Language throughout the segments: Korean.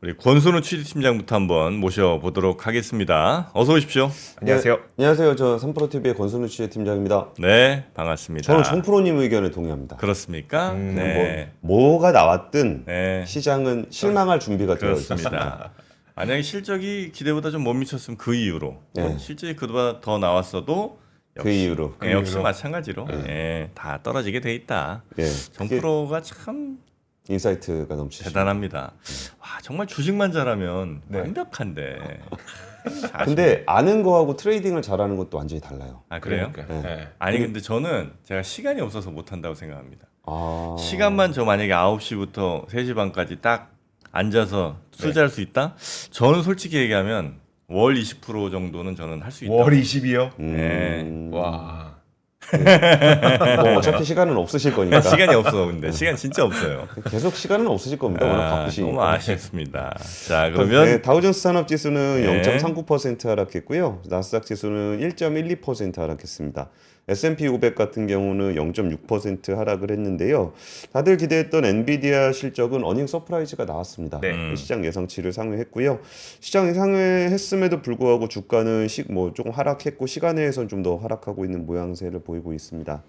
우리 권순우 취재팀장부터 한번 모셔보도록 하겠습니다. 어서 오십시오. 안녕하세요. 네, 안녕하세요. 저 3프로TV의 권순우 취재팀장입니다. 네, 반갑습니다. 저는 정프로님 의견에 동의합니다. 그렇습니까? 네. 뭐가 나왔든 네. 시장은 실망할 준비가 되어 있습니다. 그렇습니다. 만약에 실적이 기대보다 좀 못 미쳤으면 그 이유로 네. 실적이 그보다 더 나왔어도 그 이유로. 역시 마찬가지로 다 떨어지게 돼 있다. 예, 정프로가 참 인사이트가 넘치시죠. 대단합니다. 와, 정말 주식만 잘하면 네. 완벽한데. 근데 아는 거하고 트레이딩을 잘하는 것도 완전히 달라요. 아, 그래요? 그러니까. 네. 네. 아니 근데 저는 제가 시간이 없어서 못 한다고 생각합니다. 아, 시간만 저 만약에 9시부터 3시 반까지 딱 앉아서 투자할 수 있다? 저는 솔직히 얘기하면 월 20% 정도는 저는 할 수 있다. 월 20이요? 음, 와. 뭐 어차피 시간은 없으실 거니까. 시간이 없어. 근데 시간 진짜 없어요. 계속 시간은 없으실 겁니다. 워낙 바쁘시니까. 너무 아쉽습니다. 자, 그러면 네, 다우존스 산업지수는 네. 0.39% 하락했고요. 나스닥 지수는 1.12% 하락했습니다. S&P 500 같은 경우는 0.6% 하락을 했는데요. 다들 기대했던 엔비디아 실적은 어닝 서프라이즈가 나왔습니다. 네. 시장 예상치를 상회했고요. 시장 상회했음에도 불구하고 주가는 조금 하락했고 시간외에선 좀 더 하락하고 있는 모양새를 보이고 있습니다.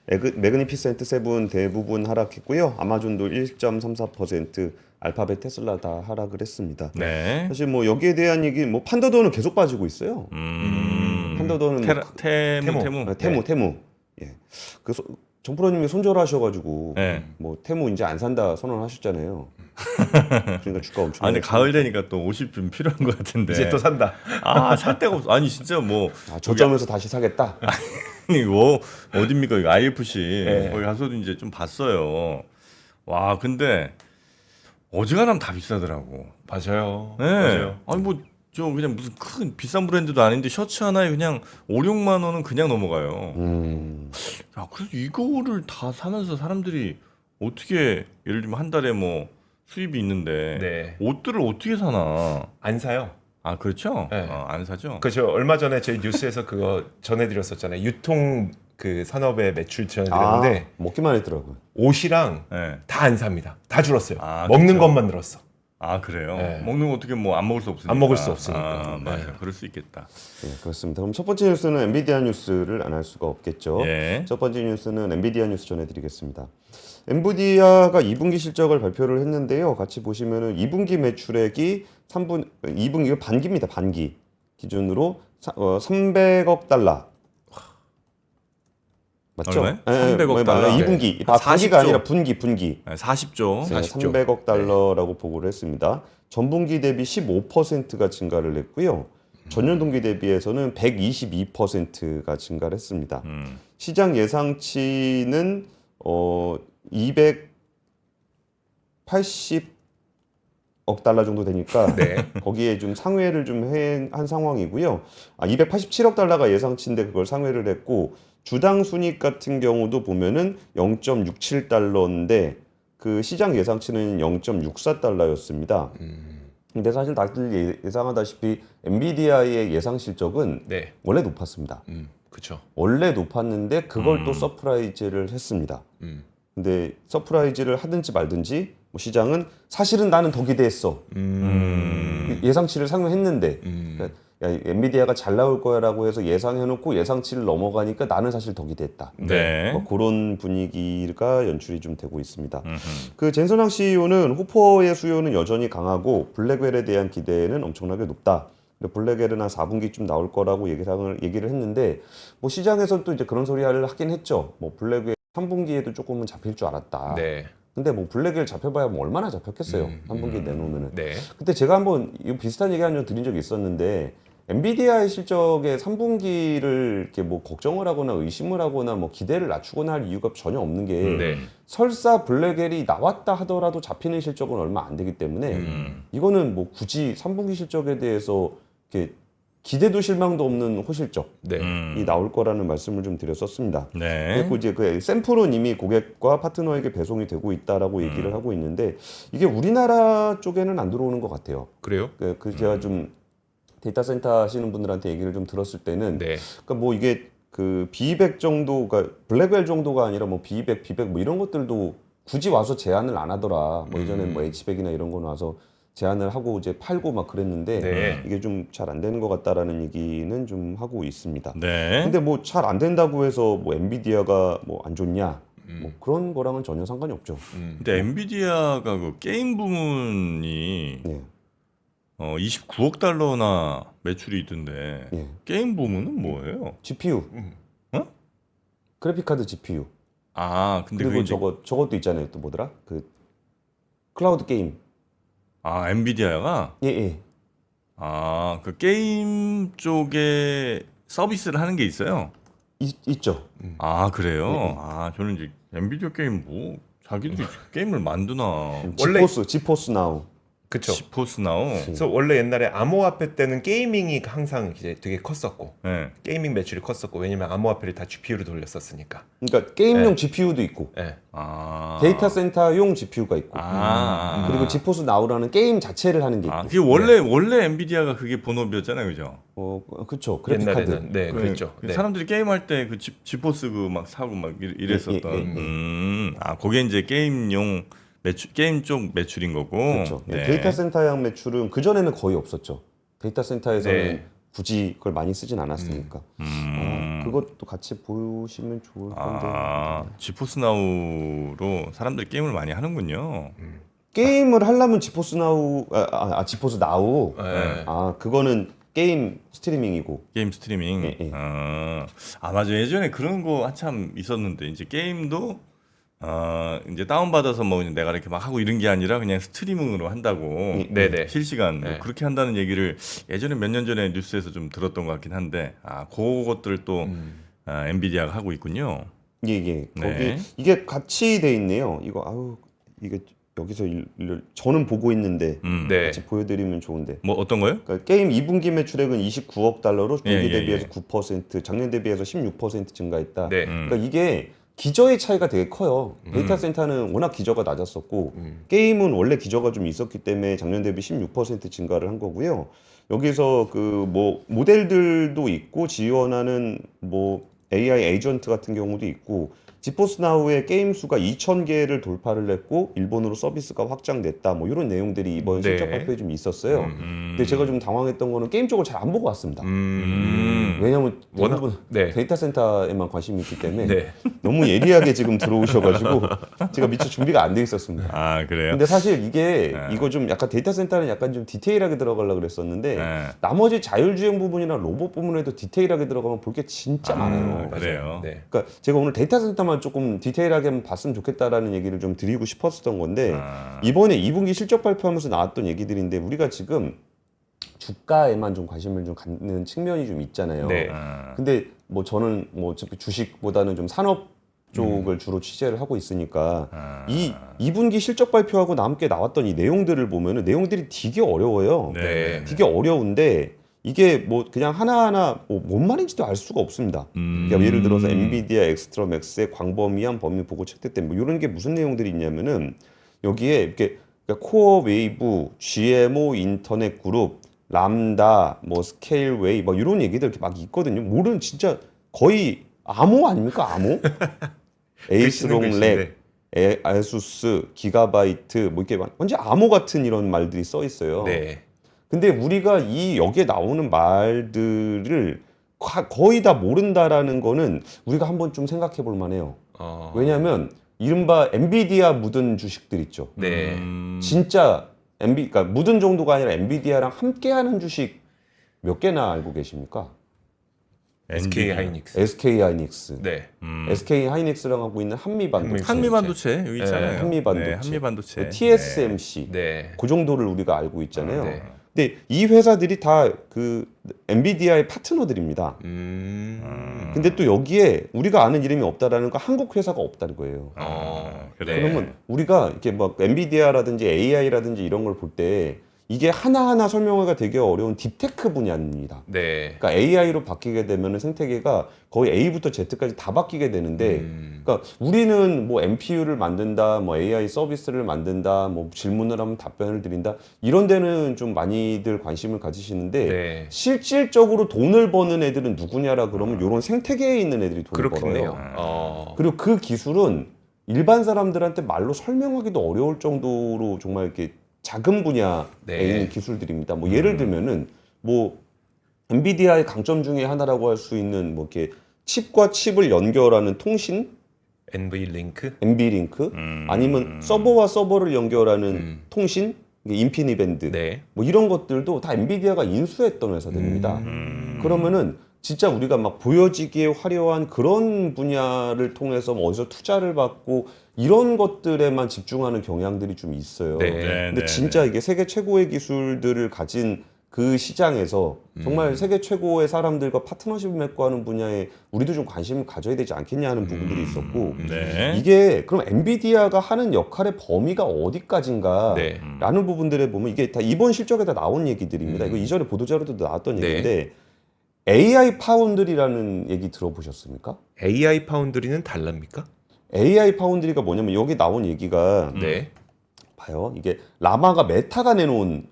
매그니피센트 세븐 대부분 하락했고요. 아마존도 1.34%, 알파벳, 테슬라 다 하락을 했습니다. 네. 사실 뭐 여기에 대한 얘기, 뭐 판더더는 계속 빠지고 있어요. 판더더는 테무. 예. 그 정프로님이 손절하셔가지고 네. 뭐 테무 이제 안 산다 선언하셨잖아요. 그러니까 주가 엄청. 아니 가을 되니까 또 옷이 좀 필요한 것 같은데. 이제 또 산다. 살 데가 없어. 아니 진짜 뭐 저점에서 다시 사겠다. 아니 뭐 어딥니까? 이거 IFC 네. 거기 가서도 이제 좀 봤어요. 와 근데 어지간하면 다 비싸더라고. 맞아요. 네. 맞아요. 아니 뭐 저 그냥 무슨 큰 비싼 브랜드도 아닌데 셔츠 하나에 그냥 5, 6만 원은 그냥 넘어가요. 야, 그래서 이거를 다 사면서 사람들이 어떻게 예를 들면 한 달에 뭐 수입이 있는데 네. 옷들을 어떻게 사나? 안 사요. 아 그렇죠? 네. 안 사죠. 그죠. 얼마 전에 저희 뉴스에서 그거 전해드렸었잖아요. 유통 그 산업의 매출 전해드렸는데 먹기만 했더라고요. 옷이랑 네. 다 안 삽니다. 다 줄었어요. 아, 먹는 그쵸. 것만 늘었어. 아 그래요? 네. 먹는 거 어떻게 뭐 안 먹을 수 없으니까. 안 먹을 수 없으니까. 아, 맞아. 네. 그럴 수 있겠다. 네, 그렇습니다. 그럼 첫 번째 뉴스는 엔비디아 뉴스를 안 할 수가 없겠죠. 예. 첫 번째 뉴스는 엔비디아 뉴스 전해드리겠습니다. 엔비디아가 2분기 실적을 발표를 했는데요. 같이 보시면은 2분기 매출액이 2분기 반기입니다. 반기 기준으로 300억 달러. 맞죠? 얼마요? 300억 달러? 2분기. 한 분기가 40조. 아니라 분기. 네, 40조. 네, 40조. 300억 달러라고 보고를 했습니다. 전분기 대비 15%가 증가를 했고요. 전년 동기 대비해서는 122%가 증가를 했습니다. 시장 예상치는 280억 달러 정도 되니까 네. 거기에 좀 상회를 좀 한 상황이고요. 287억 달러가 예상치인데 그걸 상회를 했고 주당 순이익 같은 경우도 보면은 0.67달러인데 그 시장 예상치는 0.64달러였습니다. 근데 사실 다들 예상하다시피 엔비디아의 예상 실적은 네. 원래 높았습니다. 그렇죠. 원래 높았는데 그걸 또 서프라이즈를 했습니다. 근데 서프라이즈를 하든지 말든지 뭐 시장은 사실은 나는 더 기대했어. 예상치를 상회했는데 그러니까 야, 엔비디아가 잘 나올 거야라고 해서 예상해놓고 예상치를 넘어가니까 나는 사실 더 기대했다. 네. 뭐 그런 분위기가 연출이 좀 되고 있습니다. 그 젠선왕 CEO는 호퍼의 수요는 여전히 강하고 블랙웰에 대한 기대는 엄청나게 높다. 블랙웰은 한 4분기쯤 나올 거라고 얘기를 했는데 뭐 시장에서는 또 이제 그런 소리를 하긴 했죠. 뭐 블랙웰 3분기에도 조금은 잡힐 줄 알았다. 네. 근데 뭐 블랙웰 잡혀봐야 뭐 얼마나 잡혔겠어요. 3분기 내놓으면은. 네. 그때 제가 한번 이 비슷한 얘기 한 번 드린 적이 있었는데 엔비디아의 실적의 3분기를 이렇게 뭐 걱정을 하거나 의심을 하거나 뭐 기대를 낮추거나 할 이유가 전혀 없는 게 네. 설사 블랙웰이 나왔다 하더라도 잡히는 실적은 얼마 안 되기 때문에 이거는 뭐 굳이 3분기 실적에 대해서 이렇게 기대도 실망도 없는 호실적이 네. 나올 거라는 말씀을 좀 드렸었습니다. 네. 그리고 이제 그 샘플은 이미 고객과 파트너에게 배송이 되고 있다라고 얘기를 하고 있는데 이게 우리나라 쪽에는 안 들어오는 것 같아요. 그래요? 그 제가 좀 데이터 센터 하시는 분들한테 얘기를 좀 들었을 때는 네. 그러니까 뭐 이게 그 B200 정도가 블랙웰 정도가 아니라 뭐 B200, B100 뭐 이런 것들도 굳이 와서 제한을 안 하더라. 뭐 예전에 뭐 H100이나 이런 거 와서 제안을 하고 이제 팔고 막 그랬는데 네. 이게 좀 잘 안 되는 것 같다라는 얘기는 좀 하고 있습니다. 네. 근데 뭐 잘 안 된다고 해서 뭐 엔비디아가 뭐 안 좋냐? 뭐 그런 거랑은 전혀 상관이 없죠. 근데 엔비디아가 그 게임 부문이 예. 29억 달러나 매출이 있던데 예. 게임 부문은 뭐예요? GPU. 어? 그래픽 카드 GPU. 아, 근데 그리고 그게 이제 저것도 있잖아요. 또 뭐더라? 그 클라우드 게임. 아, 엔비디아가 예, 예. 아, 그 게임 쪽에 서비스를 하는 게 있어요. 있죠. 아, 그래요? 네. 아, 저는 이제 엔비디아 게임 뭐 자기들이 게임을 만드나. 원래- 지포스 나우. 그쵸. 지포스 나우. 그래서 원래 옛날에 암호화폐 때는 게이밍이 항상 이제 되게 컸었고 네. 게이밍 매출이 컸었고 왜냐면 암호화폐를 다 GPU로 돌렸었으니까. 그러니까 게임용 GPU도 있고 예. 아. 데이터 센터용 GPU가 있고 아. 그리고 지포스 나우라는 게임 자체를 하는 게 있고. 아, 그게 원래 엔비디아가 그게 본업이었잖아요, 그죠? 그렇죠. 그래픽 카드. 옛날에는 네, 그랬죠. 그 네. 사람들이 게임할 때 그 지포스 그 막 사고 막 이랬었던. 예, 예, 예. 아, 그게 이제 게임용 매출, 게임 쪽 매출인 거고. 그렇죠. 네. 데이터 센터용 매출은 그 전에는 거의 없었죠. 데이터 센터에서는 네. 굳이 그걸 많이 쓰진 않았으니까. 그것도 같이 보시면 좋을 건데. 아, 지포스 나우로 사람들이 게임을 많이 하는군요. 게임을 하려면 지포스 나우 지포스 나우. 네. 그거는 게임 스트리밍이고. 게임 스트리밍. 예, 예. 맞아. 예전에 그런 거 한참 있었는데 이제 게임도 이제 다운 받아서 뭐 내가 이렇게 막 하고 이런 게 아니라 그냥 스트리밍으로 한다고. 네네. 실시간 뭐 네. 그렇게 한다는 얘기를 예전에 몇 년 전에 뉴스에서 좀 들었던 것 같긴 한데 그것들 또 엔비디아가 하고 있군요. 예. 거기 네. 이게 같이 돼 있네요. 이거 이게 여기서 저는 보고 있는데 네. 같이 보여드리면 좋은데. 뭐 어떤 거요? 그러니까 게임 2분기 매출액은 29억 달러로 예, 분기 예, 대비해서 예. 9%, 작년 대비해서 16% 증가했다. 네. 그러니까 이게 기저의 차이가 되게 커요. 데이터 센터는 워낙 기저가 낮았었고 게임은 원래 기저가 좀 있었기 때문에 작년 대비 16% 증가를 한 거고요. 여기서 그 뭐 모델들도 있고 지원하는 뭐 AI 에이전트 같은 경우도 있고 지포스 나우의 게임 수가 2,000개를 돌파를 했고 일본으로 서비스가 확장됐다. 뭐 이런 내용들이 이번 네. 실적 발표에 좀 있었어요. 근데 제가 좀 당황했던 거는 게임 쪽을 잘 안 보고 왔습니다. 왜냐면 워낙- 대부분 네. 데이터 센터에만 관심이 있기 때문에 네. 너무 예리하게 지금 들어오셔가지고 제가 미처 준비가 안 돼 있었습니다. 아, 그래요? 근데 사실 이게 네. 이거 좀 약간 데이터 센터는 약간 좀 디테일하게 들어가려고 그랬었는데 네. 나머지 자율주행 부분이나 로봇 부분에도 디테일하게 들어가면 볼 게 진짜 많아요. 그래요. 네. 그러니까 제가 오늘 데이터 센터만 조금 디테일하게 한번 봤으면 좋겠다라는 얘기를 좀 드리고 싶었던 건데 이번에 2분기 실적 발표하면서 나왔던 얘기들인데 우리가 지금 주가에만 좀 관심을 좀 갖는 측면이 좀 있잖아요. 네. 근데 뭐 저는 뭐 어차피 주식보다는 좀 산업 쪽을 주로 취재를 하고 있으니까 이 2분기 실적 발표하고 함께 나왔던 이 내용들을 보면은 내용들이 되게 어려워요. 네. 되게 어려운데 이게 뭐 그냥 하나하나 뭔 말인지도 알 수가 없습니다. 그러니까 예를 들어서 엔비디아 엑스트라 맥스의 광범위한 범위 보고 책대템 뭐 이런 게 무슨 내용들이 있냐면은 여기에 이렇게 그러니까 코어 웨이브, GMO 인터넷 그룹, 람다, 뭐 스케일 웨이 뭐 이런 얘기들 이렇게 막 있거든요. 모르는 진짜 거의 암호 아닙니까? 암호? 에이스롱 렉, 아수스, 기가바이트 뭐 이렇게 완전 암호 같은 이런 말들이 써 있어요. 네. 근데 우리가 이 여기에 나오는 말들을 거의 다 모른다라는 거는 우리가 한번 좀 생각해 볼 만해요. 왜냐하면 이른바 엔비디아 묻은 주식들 있죠. 네. 진짜 그러니까 묻은 정도가 아니라 엔비디아랑 함께하는 주식 몇 개나 알고 계십니까? SK 하이닉스. SK 하이닉스. 네. SK 하이닉스랑 하고 있는 한미반도체. 한미반도체 여기 있잖아요. 한미반도체. 네, 한미반도체. TSMC. 네. 그 정도를 우리가 알고 있잖아요. 네. 근데 이 회사들이 다 그 엔비디아의 파트너들입니다. 근데 또 여기에 우리가 아는 이름이 없다라는 거 한국 회사가 없다는 거예요. 그래. 그러면 우리가 이렇게 막 엔비디아라든지 AI라든지 이런 걸 볼 때 이게 하나하나 설명하기가 되게 어려운 딥테크 분야입니다. 네. 그러니까 AI로 바뀌게 되면 생태계가 거의 A부터 Z까지 다 바뀌게 되는데, 그러니까 우리는 뭐 MPU를 만든다, 뭐 AI 서비스를 만든다, 뭐 질문을 하면 답변을 드린다 이런 데는 좀 많이들 관심을 가지시는데 네. 실질적으로 돈을 버는 애들은 누구냐라 그러면 이런 생태계에 있는 애들이 돈을 그렇겠네요. 벌어요. 그리고 그 기술은 일반 사람들한테 말로 설명하기도 어려울 정도로 정말 이렇게 작은 분야에 네. 있는 기술들입니다. 뭐 예를 들면은 뭐 엔비디아의 강점 중에 하나라고 할 수 있는 뭐 이렇게 칩과 칩을 연결하는 통신, NV링크? NV링크, 아니면 서버와 서버를 연결하는 통신, 이게 인피니밴드, 네. 뭐 이런 것들도 다 엔비디아가 인수했던 회사들입니다. 그러면은 진짜 우리가 막 보여지기에 화려한 그런 분야를 통해서 뭐 어디서 투자를 받고 이런 것들에만 집중하는 경향들이 좀 있어요. 네. 근데 진짜 이게 세계 최고의 기술들을 가진 그 시장에서 정말 세계 최고의 사람들과 파트너십을 맺고 하는 분야에 우리도 좀 관심을 가져야 되지 않겠냐 하는 부분들이 있었고 네. 이게 그럼 엔비디아가 하는 역할의 범위가 어디까지인가 네. 라는 부분들에 보면 이게 다 이번 실적에 다 나온 얘기들입니다. 이거 이전에 보도자료도 나왔던 네. 얘기인데 AI 파운드리라는 얘기 들어보셨습니까? AI 파운드리는 달랍니까? AI 파운드리가 뭐냐면 여기 나온 얘기가 네. 봐요. 이게 라마가 메타가 내놓은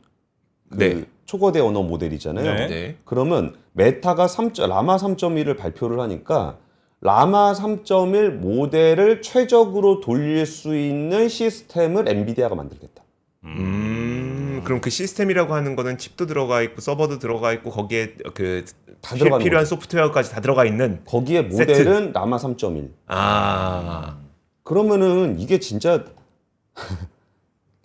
그 네. 초거대 언어 모델이잖아요. 네. 네. 그러면 메타가 라마 3.1을 발표를 하니까 라마 3.1 모델을 최적으로 돌릴 수 있는 시스템을 엔비디아가 만들겠다. 그럼 그 시스템이라고 하는 거는 칩도 들어가 있고 서버도 들어가 있고 거기에 그 다 들어가는 필요한 거죠. 소프트웨어까지 다 들어가 있는. 거기에 모델은 라마 3.1. 아. 그러면은 이게 진짜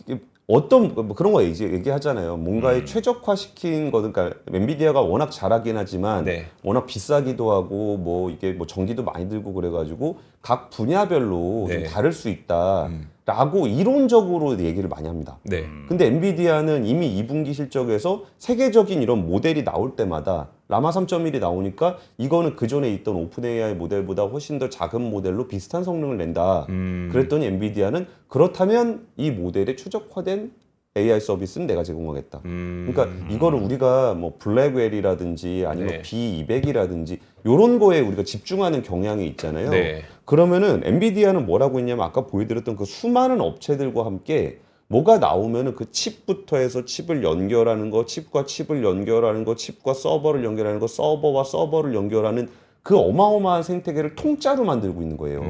이게 어떤 뭐 그런 거 이제 얘기하잖아요. 뭔가에 최적화시킨 거든 그러니까 엔비디아가 워낙 잘하긴 하지만 네. 워낙 비싸기도 하고 뭐 이게 뭐 전기도 많이 들고 그래가지고 각 분야별로 네. 좀 다를 수 있다라고 이론적으로 얘기를 많이 합니다. 네. 근데 엔비디아는 이미 2분기 실적에서 세계적인 이런 모델이 나올 때마다 라마 3.1이 나오니까 이거는 그 전에 있던 오픈 AI 모델보다 훨씬 더 작은 모델로 비슷한 성능을 낸다. 그랬더니 엔비디아는 그렇다면 이 모델에 최적화된 AI 서비스는 내가 제공하겠다. 그러니까 이거를 우리가 뭐 블랙웰이라든지 아니면 네. B200이라든지 이런 거에 우리가 집중하는 경향이 있잖아요. 네. 그러면은 엔비디아는 뭐라고 했냐면 아까 보여드렸던 그 수많은 업체들과 함께 뭐가 나오면은 그 칩부터 해서 칩을 연결하는 거, 칩과 칩을 연결하는 거, 칩과 서버를 연결하는 거, 서버와 서버를 연결하는 그 어마어마한 생태계를 통짜로 만들고 있는 거예요.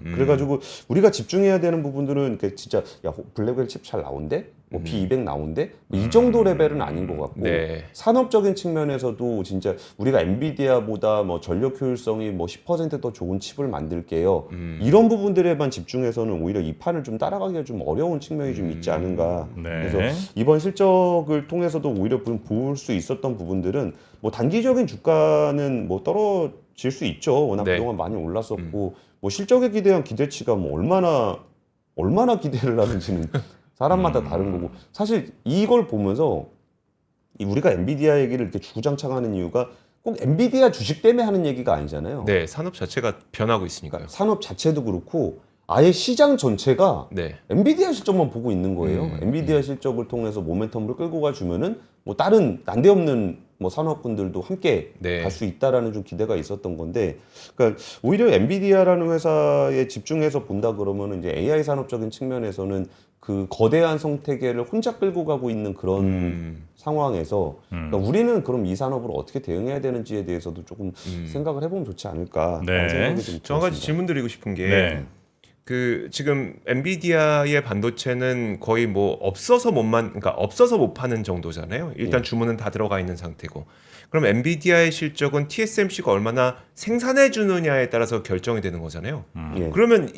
그래가지고 우리가 집중해야 되는 부분들은 진짜 야 블랙웰 칩 잘 나온대, 뭐 B200 나온대, 뭐이 정도 레벨은 아닌 것 같고 네. 산업적인 측면에서도 진짜 우리가 엔비디아보다 뭐 전력 효율성이 뭐 10%더 좋은 ች을 만들게요. 이런 부분들에만 집중해서는 오히려 이 판을 좀 따라가기가 좀 어려운 측면이 좀 있지 않은가. 네. 그래서 이번 실적을 통해서도 오히려 볼 수 있었던 부분들은 뭐 단기적인 주가는 뭐 떨어질 수 있죠. 워낙 네. 그동안 많이 올랐었고 뭐 실적에 기대한 기대치가 뭐 얼마나 기대를 하는지는 사람마다 다른 거고 사실 이걸 보면서 우리가 엔비디아 얘기를 이렇게 주구장창하는 이유가 꼭 엔비디아 주식 때문에 하는 얘기가 아니잖아요. 네. 산업 자체가 변하고 있으니까요. 산업 자체도 그렇고 아예 시장 전체가 네. 엔비디아 실적만 보고 있는 거예요. 엔비디아 실적을 통해서 모멘텀을 끌고 가주면은 뭐 다른 난데없는 뭐 산업군들도 함께 네. 갈 수 있다라는 좀 기대가 있었던 건데, 그러니까 오히려 엔비디아라는 회사에 집중해서 본다 그러면은 이제 AI 산업적인 측면에서는 그 거대한 생태계를 혼자 끌고 가고 있는 그런 상황에서 그러니까 우리는 그럼 이 산업을 어떻게 대응해야 되는지에 대해서도 조금 생각을 해보면 좋지 않을까 네. 하는 생각이 좀 저 한 가지 들었습니다. 질문 드리고 싶은 게 네. 그 지금 엔비디아의 반도체는 거의 뭐 없어서 못 파는 정도잖아요. 일단 주문은 다 들어가 있는 상태고. 그럼 엔비디아의 실적은 TSMC가 얼마나 생산해 주느냐에 따라서 결정이 되는 거잖아요. 예. 그러면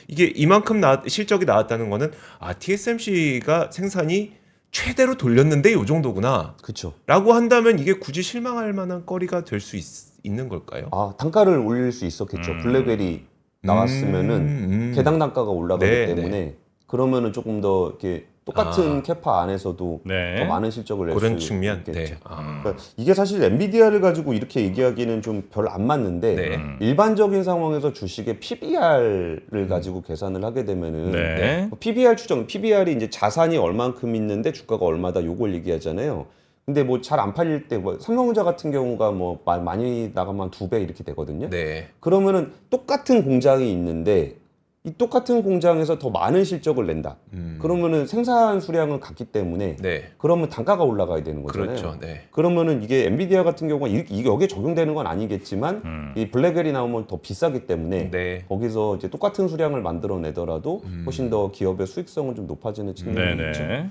이게 이만큼 실적이 나왔다는 거는 TSMC가 생산이 최대로 돌렸는데 요 정도구나. 그렇죠. 라고 한다면 이게 굳이 실망할 만한 거리가 될 수 있는 걸까요? 아, 단가를 올릴 수 있었겠죠. 블랙벨이 나왔으면은 개당 단가가 올라가기 네, 때문에 그러면은 조금 더 이렇게 똑같은 캐파 안에서도 네. 더 많은 실적을 낼 그런 수 측면. 있겠죠. 네. 아. 그러니까 이게 사실 엔비디아를 가지고 이렇게 얘기하기는 좀 별 안 맞는데 네. 일반적인 상황에서 주식의 PBR을 가지고 계산을 하게 되면은 네. PBR 추정, PBR이 이제 자산이 얼만큼 있는데 주가가 얼마다 요걸 얘기하잖아요. 근데 뭐 잘 안 팔릴 때 뭐 삼성전자 같은 경우가 뭐 많이 나가면 2배 이렇게 되거든요. 네. 그러면은 똑같은 공장이 있는데 이 똑같은 공장에서 더 많은 실적을 낸다. 그러면은 생산 수량은 같기 때문에 네. 그러면 단가가 올라가야 되는 거잖아요. 그렇죠. 네. 그러면은 이게 엔비디아 같은 경우가 이게 여기에 적용되는 건 아니겠지만 이 블랙웰이 나오면 더 비싸기 때문에 네. 거기서 이제 똑같은 수량을 만들어내더라도 훨씬 더 기업의 수익성은 좀 높아지는 측면이 있죠. 네네.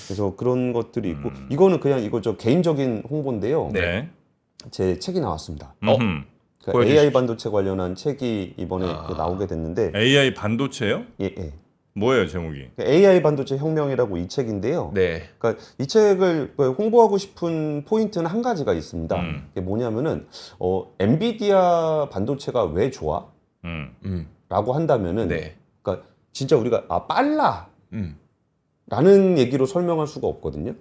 그래서 그런 것들이 있고 이거는 그냥 이거 저 개인적인 홍보인데요. 네. 제 책이 나왔습니다. 음흠. 그러니까 보여주십시오. AI 반도체 관련한 책이 이번에 그 나오게 됐는데 AI 반도체요? 예, 예. 뭐예요 제목이? AI 반도체 혁명이라고 이 책인데요. 네. 그러니까 이 책을 홍보하고 싶은 포인트는 한 가지가 있습니다. 이게 뭐냐면은 엔비디아 반도체가 왜 좋아? 음. 라고 한다면은 네. 그러니까 진짜 우리가 빨라 음. 라는 얘기로 설명할 수가 없거든요.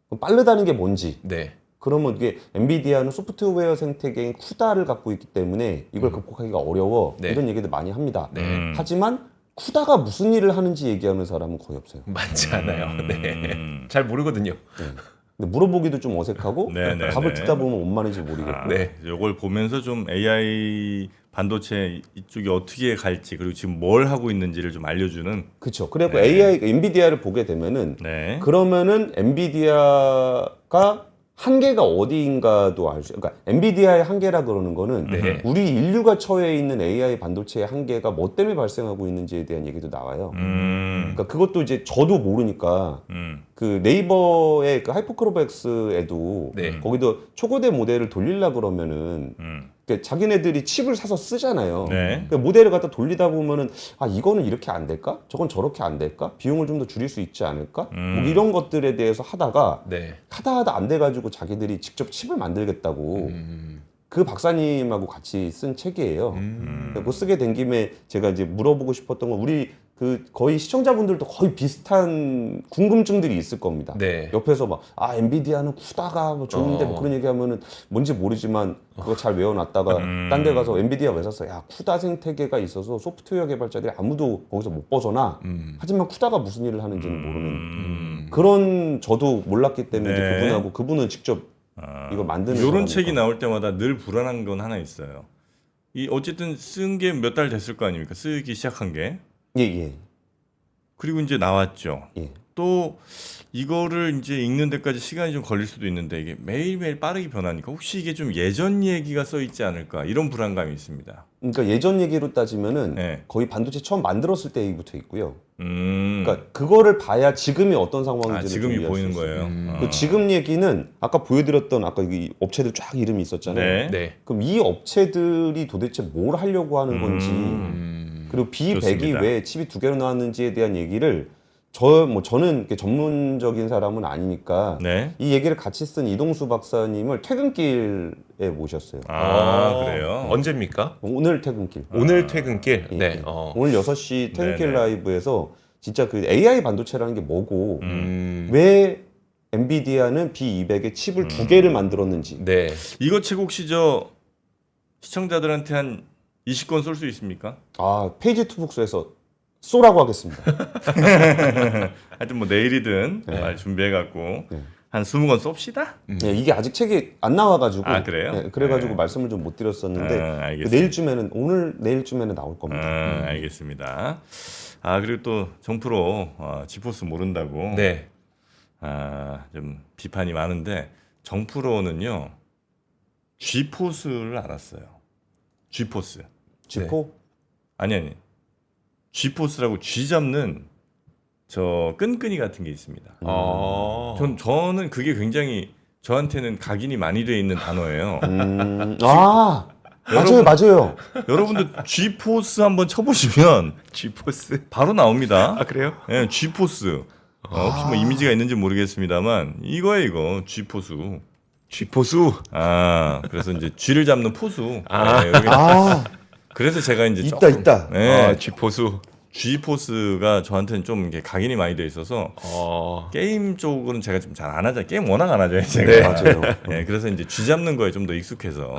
그럼 빠르다는 게 뭔지 네. 그러면 이게 엔비디아는 소프트웨어 생태계인 쿠다를 갖고 있기 때문에 이걸 극복하기가 어려워 네. 이런 얘기들 많이 합니다. 네. 하지만 쿠다가 무슨 일을 하는지 얘기하는 사람은 거의 없어요. 많지 않아요. 네. 잘 모르거든요. 근데 물어보기도 좀 어색하고 네네네. 답을 듣다 보면 뭔 말인지 모르겠고 아, 네. 이걸 보면서 좀 AI 반도체 이쪽이 어떻게 갈지 그리고 지금 뭘 하고 있는지를 좀 알려주는. 그렇죠. 그래갖고 네. AI 엔비디아를 보게 되면은 네. 그러면은 엔비디아가 한계가 어디인가도 알 수. 그러니까 엔비디아의 한계라 그러는 거는 네. 우리 인류가 처해 있는 AI 반도체의 한계가 뭐 때문에 발생하고 있는지에 대한 얘기도 나와요. 그러니까 그것도 이제 저도 모르니까 그 네이버의 그 하이퍼크로백스에도 네. 거기도 초고대 모델을 돌리려 그러면은 그러니까 자기네들이 칩을 사서 쓰잖아요. 네. 그러니까 모델을 갖다 돌리다 보면은 이거는 이렇게 안 될까? 저건 저렇게 안 될까? 비용을 좀 더 줄일 수 있지 않을까? 뭐 이런 것들에 대해서 하다가 네. 하다 안 돼가지고 자기들이 직접 칩을 만들겠다고 그 박사님하고 같이 쓴 책이에요. 뭐 쓰게 된 김에 제가 이제 물어보고 싶었던 건 우리 그 거의 시청자분들도 거의 비슷한 궁금증들이 있을 겁니다. 네. 옆에서 막 엔비디아는 쿠다가 뭐 좋은데 뭐 그런 얘기하면은 뭔지 모르지만 그거 잘 외워놨다가 딴 데 가서 엔비디아 왜 샀어? 야 쿠다 생태계가 있어서 소프트웨어 개발자들이 아무도 거기서 못 벗어나. 하지만 쿠다가 무슨 일을 하는지는 모르는 그런 저도 몰랐기 때문에 이제 네. 그분하고 그분은 직접 이거 만드는 이런 사람이니까. 책이 나올 때마다 늘 불안한 건 하나 있어요. 이 어쨌든 쓴 게 몇 달 됐을 거 아닙니까? 쓰기 시작한 게. 예. 그리고 이제 나왔죠. 예. 또 이거를 이제 읽는 데까지 시간이 좀 걸릴 수도 있는데 이게 매일매일 빠르게 변하니까 혹시 이게 좀 예전 얘기가 써 있지 않을까 이런 불안감이 있습니다. 그러니까 예전 얘기로 따지면은 네. 거의 반도체 처음 만들었을 때 얘기부터 있고요. 음. 그러니까 그거를 봐야 지금이 어떤 상황인지를 지금이 좀 이해할 보이는 수 있어요. 거예요. 그 지금 얘기는 아까 보여드렸던 아까 이 업체들 쫙 이름이 있었잖아요. 네. 네. 그럼 이 업체들이 도대체 뭘 하려고 하는 건지 그리고 B100이 좋습니다. 왜 칩이 두 개로 나왔는지에 대한 얘기를 저는 이렇게 전문적인 사람은 아니니까 네. 이 얘기를 같이 쓴 이동수 박사님을 퇴근길에 모셨어요. 그래요. 언제입니까? 오늘 퇴근길. 오늘 퇴근길. 예, 네. 예. 오늘 6시 퇴근길 네네. 라이브에서 진짜 그 AI 반도체라는 게 뭐고 음. 왜 엔비디아는 B200의 칩을 두 개를 만들었는지 네. 이거 책 혹시 저 시청자들한테 한 20권 쏠 수 있습니까? 페이지 투북스에서 쏘라고 하겠습니다. 하여튼 뭐 내일이든 네. 준비해갖고 네. 한 20권 쏩시다. 네, 이게 아직 책이 안 나와가지고 그래요? 네, 그래가지고 네. 말씀을 좀 못 드렸었는데 알겠습니다. 내일쯤에는 나올 겁니다. 알겠습니다. 그리고 또 정프로 지포스 모른다고 네. 좀 비판이 많은데 정프로는요 G포스를 알았어요. G포스. G4? 아니 G포스라고 G 잡는 저 끈끈이 같은 게 있습니다. 저는 그게 굉장히 저한테는 각인이 많이 돼 있는 단어예요. 맞아요. 여러분들 G포스 한번 쳐보시면 G포스. 바로 나옵니다. 그래요? 네, G포스. 혹시 뭐 이미지가 있는지 모르겠습니다만 이거예요 이거 G포스. G포수. 그래서 이제 G를 잡는 포수. 네, 여기 그래서 제가 이제 있다. 네, G포수. G포스가 저한테는 좀 이게 각인이 많이 돼 있어서 게임 쪽으로는 제가 좀 잘 안 하잖아요. 게임 워낙 안 하죠, 제가. 네, 맞아요. 네, 그래서 이제 G 잡는 거에 좀 더 익숙해서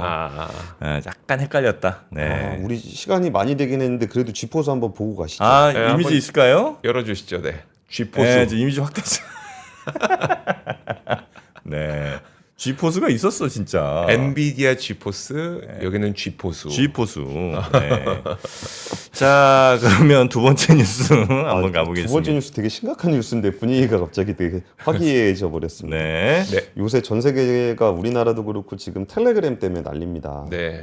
약간 헷갈렸다. 네. 우리 시간이 많이 되긴 했는데 그래도 G포스 한번 보고 가시죠. 네, 이미지 한번 있을까요? 열어주시죠. 네. G포수. 네, 이제 이미지 확대죠. 네. G포스가 있었어 진짜. 엔비디아 G포스. 여기는 G포수. G포수. 네. 자, 그러면 두 번째 뉴스 한번 두 가보겠습니다. 번째 뉴스 되게 심각한 뉴스인데 분위기가 갑자기 되게 화기애애져 버렸습니다. 네. 네. 요새 전 세계가 우리나라도 그렇고 지금 텔레그램 때문에 난립니다. 네.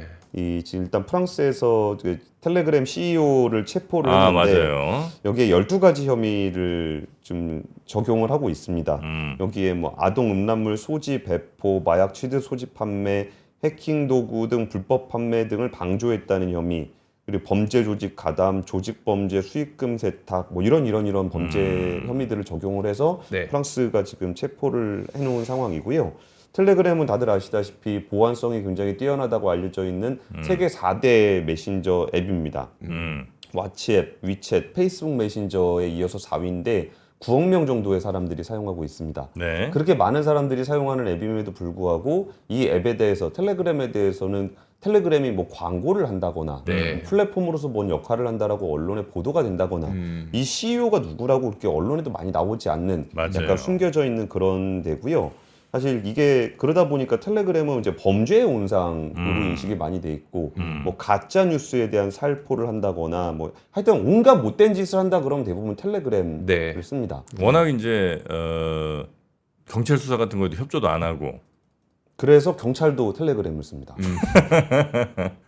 지금 일단 프랑스에서 그 텔레그램 CEO를 체포를 아, 했는데 맞아요. 여기에 12가지 혐의를 좀 적용을 하고 있습니다. 여기에 뭐 아동 음란물 소지, 배포, 마약 취득, 소지, 판매, 해킹 도구 등 불법 판매 등을 방조했다는 혐의, 그리고 범죄 조직 가담, 조직 범죄, 수익금 세탁, 뭐 이런 범죄 혐의들을 적용을 해서 네. 프랑스가 지금 체포를 해놓은 상황이고요. 텔레그램은 다들 아시다시피 보안성이 굉장히 뛰어나다고 알려져 있는 세계 4대 메신저 앱입니다. 왓츠앱, 위챗, 페이스북 메신저에 이어서 4위인데 9억 명 정도의 사람들이 사용하고 있습니다. 네. 그렇게 많은 사람들이 사용하는 앱임에도 불구하고 이 앱에 대해서 텔레그램에 대해서는 텔레그램이 뭐 광고를 한다거나 네. 플랫폼으로서 뭔 역할을 한다라고 언론에 보도가 된다거나 이 CEO가 누구라고 그렇게 언론에도 많이 나오지 않는 맞아요. 약간 숨겨져 있는 그런 데고요. 사실 이게 그러다 보니까 텔레그램은 이제 범죄의 온상으로 인식이 많이 돼 있고 뭐 가짜 뉴스에 대한 살포를 한다거나 뭐 하여튼 온갖 못된 짓을 한다 그러면 대부분 텔레그램을 네. 씁니다. 워낙 이제 경찰 수사 같은 것도 협조도 안 하고. 그래서 경찰도 텔레그램을 씁니다.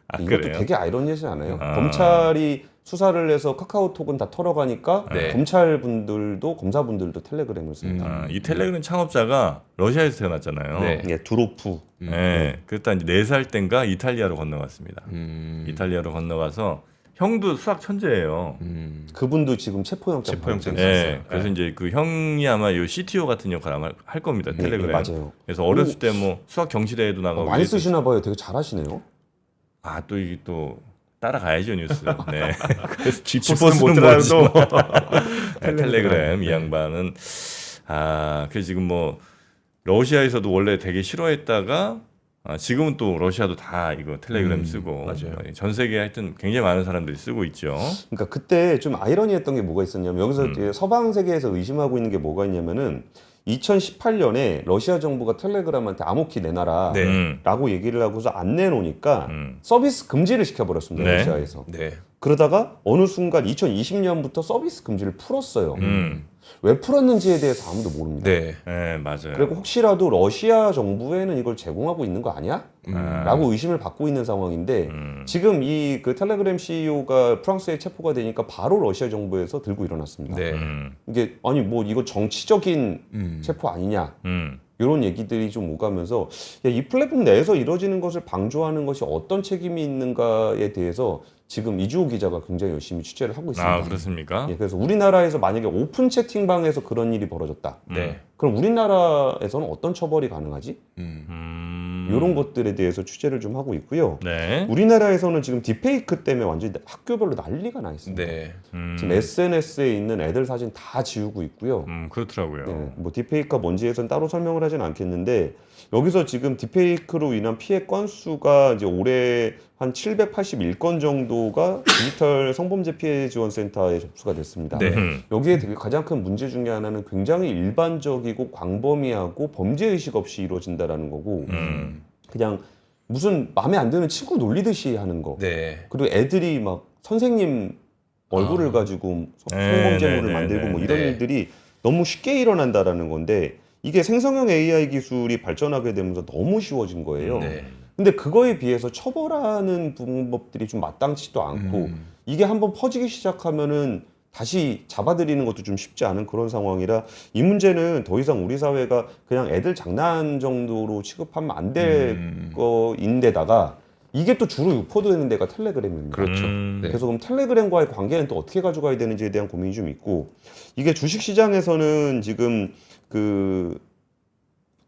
아, 이것도 그래요? 되게 아이러니하지 않아요? 아. 검찰이 수사를 해서 카카오톡은 다 털어가니까 네. 검사분들도 텔레그램을 씁니다. 아, 이 텔레그램 창업자가 러시아에서 태어났잖아요. 네. 예, 두로프. 네. 그랬다 이제 4살 땐가 이탈리아로 건너갔습니다. 이탈리아로 건너가서 형도 수학 천재예요. 그분도 지금 체포영장 체포영장 받고 있어요. 네. 그래서 이제 그 형이 아마 요 CTO 같은 역할 아마 할 겁니다. 네, 텔레그램. 맞아요. 그래서 어렸을 때 뭐 수학 경시대회도 나가고. 많이 이랬었어요. 쓰시나 봐요. 되게 잘하시네요. 아, 또 이게 또 따라가야죠 뉴스. 네. 그래서 지포스는 못 모르지만 들어도 텔레그램 이 양반은 그래서 지금 뭐 러시아에서도 원래 되게 싫어했다가 지금은 또 러시아도 다 이거 텔레그램 쓰고 맞아요. 전 세계 하여튼 굉장히 많은 사람들이 쓰고 있죠. 그러니까 그때 좀 아이러니했던 게 뭐가 있었냐면 여기서 이제 서방 세계에서 의심하고 있는 게 뭐가 있냐면은 2018년에 러시아 정부가 텔레그램한테 암호키 내놔라 네. 라고 얘기를 하고서 안 내놓으니까 서비스 금지를 시켜버렸습니다. 네. 러시아에서. 네. 그러다가 어느 순간 2020년부터 서비스 금지를 풀었어요. 왜 풀었는지에 대해서 아무도 모릅니다. 네. 네, 맞아요. 그리고 혹시라도 러시아 정부에는 이걸 제공하고 있는 거 아니야? 라고 의심을 받고 있는 상황인데 지금 이 그 텔레그램 CEO가 프랑스에 체포가 되니까 바로 러시아 정부에서 들고 일어났습니다. 네. 이게 아니 뭐 이거 정치적인 체포 아니냐 이런 얘기들이 좀 오가면서 이 플랫폼 내에서 이루어지는 것을 방조하는 것이 어떤 책임이 있는가에 대해서 지금 이주호 기자가 굉장히 열심히 취재를 하고 있습니다. 아, 그렇습니까? 예, 그래서 우리나라에서 만약에 오픈 채팅방에서 그런 일이 벌어졌다. 네. 그럼 우리나라에서는 어떤 처벌이 가능하지? 이런 것들에 대해서 취재를 좀 하고 있고요. 네. 우리나라에서는 지금 딥페이크 때문에 완전히 학교별로 난리가 나 있습니다. 네. 지금 SNS에 있는 애들 사진 다 지우고 있고요. 그렇더라고요. 네, 뭐 딥페이크가 뭔지에선 따로 설명을 하진 않겠는데 여기서 지금 딥페이크로 인한 피해 건수가 이제 올해 한 781건 정도가 디지털 성범죄 피해 지원 센터에 접수가 됐습니다. 네. 여기에 되게 가장 큰 문제 중에 하나는 굉장히 일반적이고 광범위하고 범죄 의식 없이 이루어진다라는 거고 그냥 무슨 마음에 안 드는 친구 놀리듯이 하는 거. 네. 그리고 애들이 막 선생님 얼굴을 가지고 성범죄물을 만들고 뭐 이런 네. 일들이 너무 쉽게 일어난다라는 건데 이게 생성형 AI 기술이 발전하게 되면서 너무 쉬워진 거예요. 네. 근데 그거에 비해서 처벌하는 방법들이 좀 마땅치도 않고 이게 한번 퍼지기 시작하면은 다시 잡아들이는 것도 좀 쉽지 않은 그런 상황이라 이 문제는 더 이상 우리 사회가 그냥 애들 장난 정도로 취급하면 안 될 거인데다가 이게 또 주로 유포되는 데가 텔레그램입니다. 그렇죠. 네. 그래서 그럼 텔레그램과의 관계는 또 어떻게 가져가야 되는지에 대한 고민이 좀 있고 이게 주식시장에서는 지금 그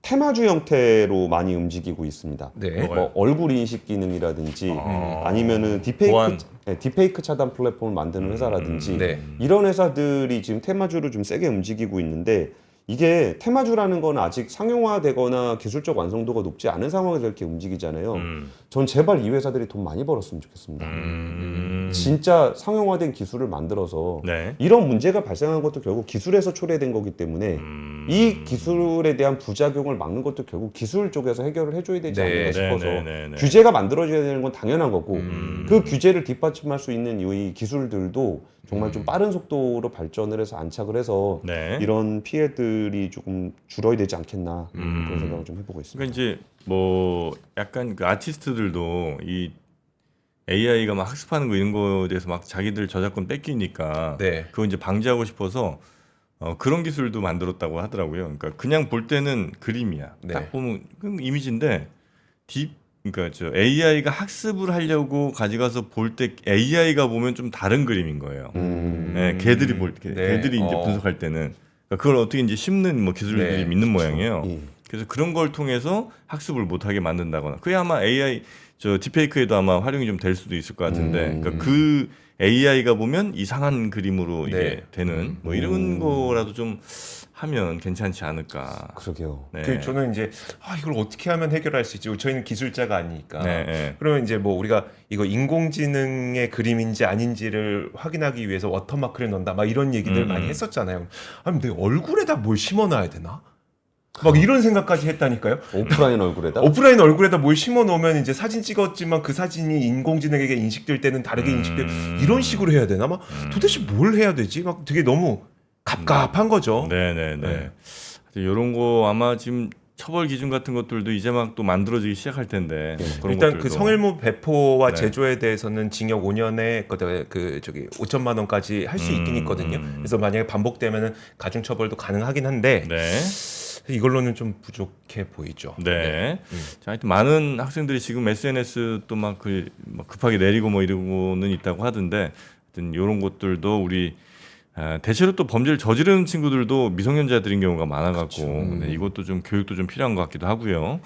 테마주 형태로 많이 움직이고 있습니다. 네. 뭐 얼굴 인식 기능이라든지 아. 아니면은 보안. 딥페이크 차단 플랫폼을 만드는 회사라든지 네. 이런 회사들이 지금 테마주를 좀 세게 움직이고 있는데 이게 테마주라는 건 아직 상용화되거나 기술적 완성도가 높지 않은 상황에서 이렇게 움직이잖아요. 전 제발 이 회사들이 돈 많이 벌었으면 좋겠습니다. 진짜 상용화된 기술을 만들어서 네. 이런 문제가 발생한 것도 결국 기술에서 초래된 거기 때문에 이 기술에 대한 부작용을 막는 것도 결국 기술 쪽에서 해결을 해줘야 되지 네. 않을까 싶어서 네. 규제가 만들어져야 되는 건 당연한 거고 그 규제를 뒷받침할 수 있는 이 기술들도 정말 좀 빠른 속도로 발전을 해서 안착을 해서 네. 이런 피해들이 조금 줄어야 되지 않겠나 그런 생각을 좀 해보고 있습니다. 그러니까 이제 뭐 약간 그 아티스트들도 이 AI가 막 학습하는 거 이런 거에 대해서 막 자기들 저작권 뺏기니까 네. 그거 이제 방지하고 싶어서 그런 기술도 만들었다고 하더라고요. 그러니까 그냥 볼 때는 그림이야. 네. 딱 보면 그 이미지인데 그러니까 저 AI가 학습을 하려고 가져가서 볼 때 AI가 보면 좀 다른 그림인 거예요. 네, 걔들이 볼 때, 네. 걔들이 이제 분석할 때는 그러니까 그걸 어떻게 이제 심는 뭐 기술들이 네, 있는 모양이에요. 예. 그래서 그런 걸 통해서 학습을 못하게 만든다거나 그게 아마 AI 저 딥페이크에도 아마 활용이 좀 될 수도 있을 것 같은데 그러니까 그 AI가 보면 이상한 그림으로 이게 네. 되는 뭐 이런 거라도 좀 하면 괜찮지 않을까. 그러게요. 네. 그 저는 이제 이걸 어떻게 하면 해결할 수 있지? 저희는 기술자가 아니니까. 네, 네. 그러면 이제 뭐 우리가 이거 인공지능의 그림인지 아닌지를 확인하기 위해서 워터마크를 넣는다. 막 이런 얘기들 많이 했었잖아요. 아니 내 얼굴에다 뭘 심어놔야 되나? 막 이런 생각까지 했다니까요. 오프라인 얼굴에다 오프라인 얼굴에다 뭘 심어 놓으면 이제 사진 찍었지만 그 사진이 인공지능에게 인식될 때는 다르게 인식돼. 이런 식으로 해야 되나? 막 도대체 뭘 해야 되지? 막 되게 너무 갑갑한 거죠. 네네네. 이런 거 아마 지금 처벌 기준 같은 것들도 이제 막 또 만들어지기 시작할 텐데 그런 일단 것들도. 그 성일무 배포와 네. 제조에 대해서는 징역 5년에 그 저기 5천만 원까지 할 수 있긴 있거든요. 그래서 만약에 반복되면은 가중 처벌도 가능하긴 한데 네. 이걸로는 좀 부족해 보이죠. 네. 자, 하여튼 많은 학생들이 지금 SNS 또 막 급하게 내리고 뭐 이러고는 있다고 하던데 하여튼 이런 것들도 우리 대체로 또 범죄를 저지르는 친구들도 미성년자들인 경우가 많아갖고 네, 이것도 좀 교육도 좀 필요한 것 같기도 하고요.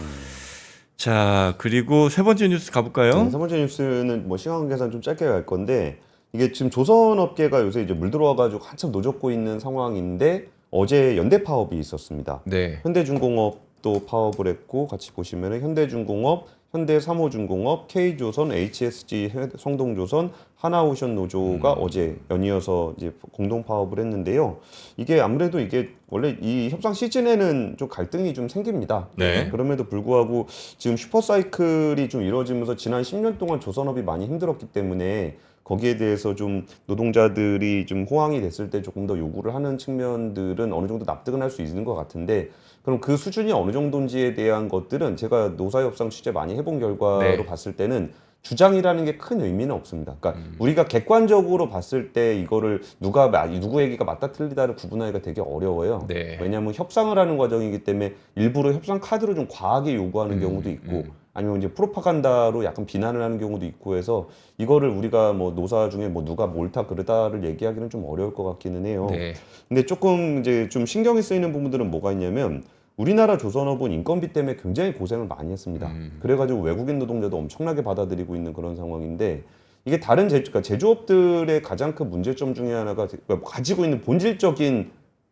자, 그리고 세 번째 뉴스 가볼까요? 세 번째 뉴스는 뭐 시간 관계상 좀 짧게 갈 건데 이게 지금 조선업계가 요새 이제 물 들어와가지고 한참 노젓고 있는 상황인데 어제 연대 파업이 있었습니다. 네. 현대중공업도 파업을 했고 같이 보시면은 현대중공업, 현대사모중공업, K조선, HSG 성동조선, 하나오션 노조가 어제 연이어서 이제 공동 파업을 했는데요. 이게 아무래도 이게 원래 이 협상 시즌에는 좀 갈등이 좀 생깁니다. 네. 그럼에도 불구하고 지금 슈퍼사이클이 좀 이루어지면서 지난 10년 동안 조선업이 많이 힘들었기 때문에 거기에 대해서 좀 노동자들이 좀 호황이 됐을 때 조금 더 요구를 하는 측면들은 어느 정도 납득은 할 수 있는 것 같은데 그럼 그 수준이 어느 정도인지에 대한 것들은 제가 노사협상 취재 많이 해본 결과로 네. 봤을 때는 주장이라는 게 큰 의미는 없습니다. 그러니까 우리가 객관적으로 봤을 때 이거를 누구 얘기가 맞다 틀리다를 구분하기가 되게 어려워요. 네. 왜냐하면 협상을 하는 과정이기 때문에 일부러 협상 카드로 좀 과하게 요구하는 경우도 있고 아니면 이제 프로파간다로 약간 비난을 하는 경우도 있고 해서 이거를 우리가 뭐 노사 중에 뭐 누가 옳다 그르다를 얘기하기는 좀 어려울 것 같기는 해요. 네. 근데 조금 이제 좀 신경이 쓰이는 부분들은 뭐가 있냐면 우리나라 조선업은 인건비 때문에 굉장히 고생을 많이 했습니다. 그래가지고 외국인 노동자도 엄청나게 받아들이고 있는 그런 상황인데 이게 다른 그러니까 제조업들의 가장 큰 문제점 중에 하나가 그러니까 가지고 있는 본질적인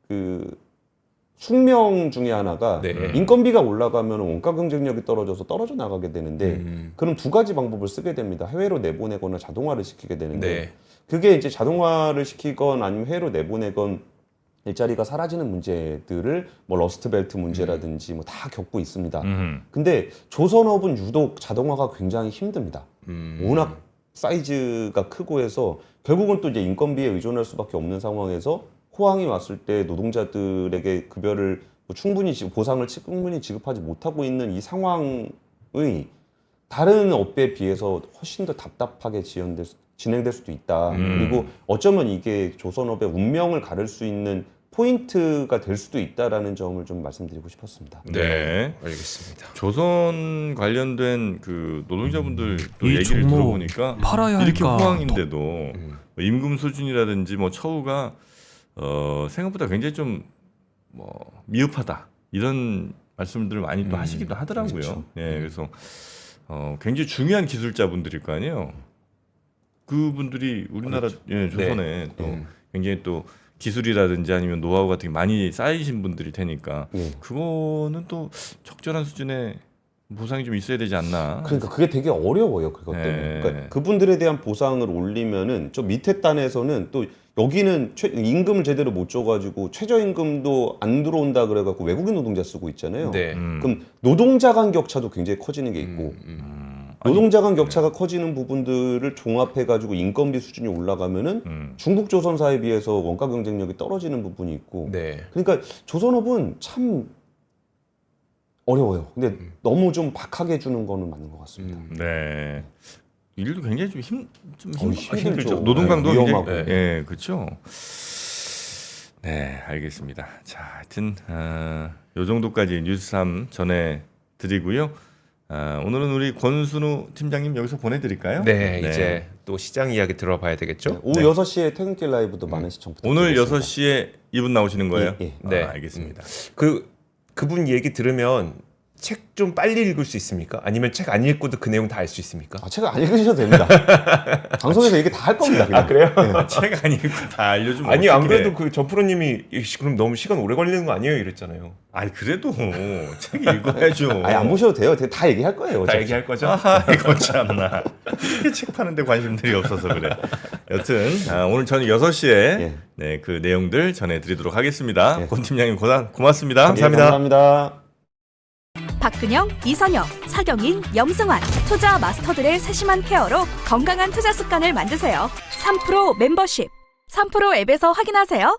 그 숙명 중에 하나가 네. 인건비가 올라가면 원가 경쟁력이 떨어져 나가게 되는데 그럼 두 가지 방법을 쓰게 됩니다. 해외로 내보내거나 자동화를 시키게 되는데 네. 그게 이제 자동화를 시키건 아니면 해외로 내보내건 일자리가 사라지는 문제들을 뭐 러스트벨트 문제라든지 뭐 다 겪고 있습니다. 근데 조선업은 유독 자동화가 굉장히 힘듭니다. 워낙 사이즈가 크고 해서 결국은 또 이제 인건비에 의존할 수밖에 없는 상황에서 호황이 왔을 때 노동자들에게 급여를 뭐 보상을 충분히 지급하지 못하고 있는 이 상황의 다른 업에 비해서 훨씬 더 답답하게 진행될 수도 있다. 그리고 어쩌면 이게 조선업의 운명을 가를 수 있는 포인트가 될 수도 있다라는 점을 좀 말씀드리고 싶었습니다. 네. 알겠습니다. 조선 관련된 그 노동자분들 또 이 얘기를 종목 들어보니까 팔아야 이렇게 할까? 호황인데도 뭐 임금 수준이라든지 뭐 처우가 생각보다 굉장히 좀 뭐 미흡하다 이런 말씀들을 많이 또 하시기도 하더라고요. 그렇죠. 예, 그래서 굉장히 중요한 기술자분들일 거 아니에요. 그분들이 우리나라 조선에 또 굉장히 또 기술이라든지 아니면 노하우 같은 게 많이 쌓이신 분들일 테니까 예. 그거는 또 적절한 수준의 보상이 좀 있어야 되지 않나. 그러니까 그게 되게 어려워요. 그것 때문에. 네. 그러니까 그분들에 대한 보상을 올리면은 저 밑에 단에서는 또 여기는 임금을 제대로 못 줘가지고 최저임금도 안 들어온다 그래갖고 외국인 노동자 쓰고 있잖아요. 네. 그럼 노동자 간 격차도 굉장히 커지는 게 있고 노동자 간 격차가 커지는 부분들을 종합해가지고 인건비 수준이 올라가면은 중국 조선사에 비해서 원가 경쟁력이 떨어지는 부분이 있고 네. 그러니까 조선업은 참 어려워요. 근데 너무 좀 박하게 주는 거는 맞는 것 같습니다. 네. 일도 굉장히 힘들죠. 힘들죠. 노동 강도 굉장히 위험하고. 예, 그렇죠. 네, 알겠습니다. 자, 하여튼 요 정도까지 뉴스3 전해 드리고요. 오늘은 우리 권순우 팀장님 여기서 보내드릴까요? 네, 이제 또 시장 이야기 들어봐야 되겠죠? 오후 6시에 퇴근길 라이브도 많은 시청 오늘 부탁드리겠습니다. 6시에 이분 나오시는 거예요? 예, 예. 네. 알겠습니다. 그분 얘기 들으면 책 좀 빨리 읽을 수 있습니까? 아니면 책 안 읽고도 그 내용 다 알 수 있습니까? 책 안 읽으셔도 됩니다. 방송에서 얘기 다 할 겁니다. 그냥. 그래요? 책 안 읽고 다 알려주면 아니 안 어떡해. 그래도 그 전 프로님이 그럼 너무 시간 오래 걸리는 거 아니에요? 이랬잖아요. 아니 그래도 책 읽어야죠. 아니 안 보셔도 돼요. 다 얘기할 거예요. 다 어차피. 얘기할 거죠? 아하, 이거 참나. 이렇게 책 파는데 관심들이 없어서 그래. 여튼 오늘 저는 6시에 예. 네, 그 내용들 전해드리도록 하겠습니다. 예. 권 팀장님 고맙습니다. 예, 감사합니다. 감사합니다. 박근영, 이선영, 서경인, 염승환 투자 마스터들의 세심한 케어로 건강한 투자 습관을 만드세요. 3프로 멤버십 3프로 앱에서 확인하세요.